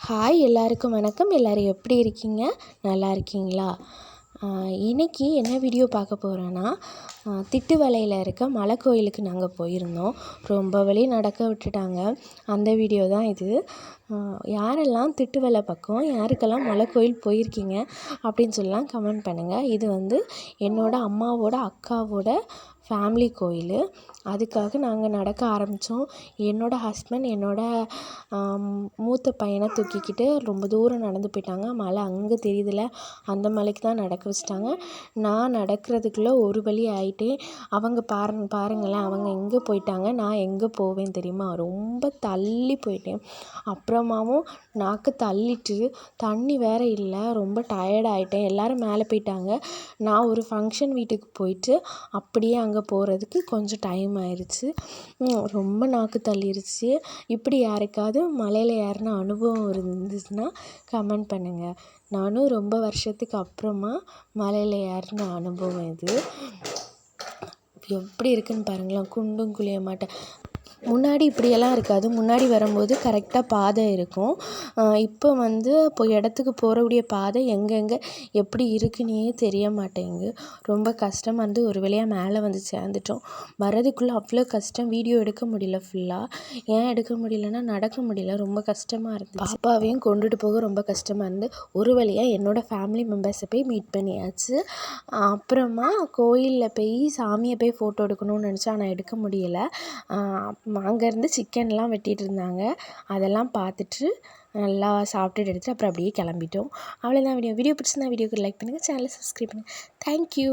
Hi எல்லாருக்கும் வணக்கம். எல்லோரும் எப்படி இருக்கீங்க? நல்லா இருக்கீங்களா? இன்றைக்கி என்ன வீடியோ பார்க்க போகிறோன்னா, திட்டுவளையில் இருக்க மலை கோயிலுக்கு நாங்கள் போயிருந்தோம். ரொம்ப வழி நடக்க விட்டுட்டாங்க. அந்த வீடியோ தான் இது. யாரெல்லாம் திட்டுவளை பக்கம் யாருக்கெல்லாம் மலை கோயில் போயிருக்கீங்க அப்படின்னு சொல்லலாம் கமெண்ட் பண்ணுங்கள். இது வந்து என்னோடய அம்மாவோட அக்காவோட ஃபேமிலி கோயில். அதுக்காக நாங்கள் நடக்க ஆரம்பித்தோம். என்னோடய ஹஸ்பண்ட் மூத்த பையனை தூக்கிக்கிட்டு ரொம்ப தூரம் நடந்து போயிட்டாங்க. மலை அங்கே தெரியுதுல, அந்த மலைக்கு தான் நடக்க வச்சிட்டாங்க. நான் நடக்கிறதுக்குள்ளே ஒரு வழி ஆகிட்டேன். அவங்க பாருங்களேன், அவங்க எங்கே போயிட்டாங்க, நான் எங்கே போவேன் தெரியுமா? ரொம்ப தள்ளி போயிட்டேன். அப்புறமாவும் நாக்கு தள்ளிட்டு தண்ணி வேறு இல்லை, ரொம்ப டயர்ட் ஆகிட்டேன். எல்லோரும் மேலே போயிட்டாங்க. நான் ஒரு ஃபங்க்ஷன் வீட்டுக்கு போயிட்டு அப்படியே அங்கே போகிறதுக்கு கொஞ்சம் டைம் ஆயிடுச்சு. ரொம்ப நாக்கு தள்ளிருச்சு. இப்படி யாருக்காவது மலையில் ஏறின அனுபவம் இருந்துச்சுன்னா கமெண்ட் பண்ணுங்கள். நானும் ரொம்ப வருஷத்துக்கு அப்புறமா மலையில் ஏறின அனுபவம் இது. எப்படி இருக்குன்னு பாருங்களேன். குண்டும் குழிய மாட்டேன். முன்னாடி இப்படியெல்லாம் இருக்காது. முன்னாடி வரும்போது கரெக்டாக பாதை இருக்கும். இப்போ வந்து இடத்துக்கு போகக்கூடிய பாதை எங்கெங்கே எப்படி இருக்குன்னே தெரிய மாட்டேங்குது. ரொம்ப கஷ்டமாக இருந்து ஒரு வழியாக மேலே வந்து சேர்ந்துட்டோம். வர்றதுக்குள்ளே அவ்வளோ கஷ்டம். வீடியோ எடுக்க முடியல ஃபுல்லாக. ஏன் எடுக்க முடியலன்னா நடக்க முடியல, ரொம்ப கஷ்டமாக இருந்துச்சு. பாப்பாவையும் கொண்டுட்டு போக ரொம்ப கஷ்டமாக இருந்து ஒரு வழியாக என்னோடய ஃபேமிலி மெம்பர்ஸை போய் மீட் பண்ணியாச்சு. அப்புறமா கோயிலில் போய் சாமியை போய் ஃபோட்டோ எடுக்கணும்னு நினச்சா, ஆனால் எடுக்க முடியலை. அங்கேருந்து சிக்கன்லாம் வெட்டிகிட்டு இருந்தாங்க. அதெல்லாம் பார்த்துட்டு நல்லா சாப்பிட்டுட்டு எடுத்துட்டு அப்புறம் அப்படியே கிளம்பிட்டோம். அவ்வளோதான் வீடியோ பிடிச்சிருந்தா வீடியோக்கு லைக் பண்ணுங்கள், சேனலை சப்ஸ்கிரைப் பண்ணுங்கள். தேங்க்யூ.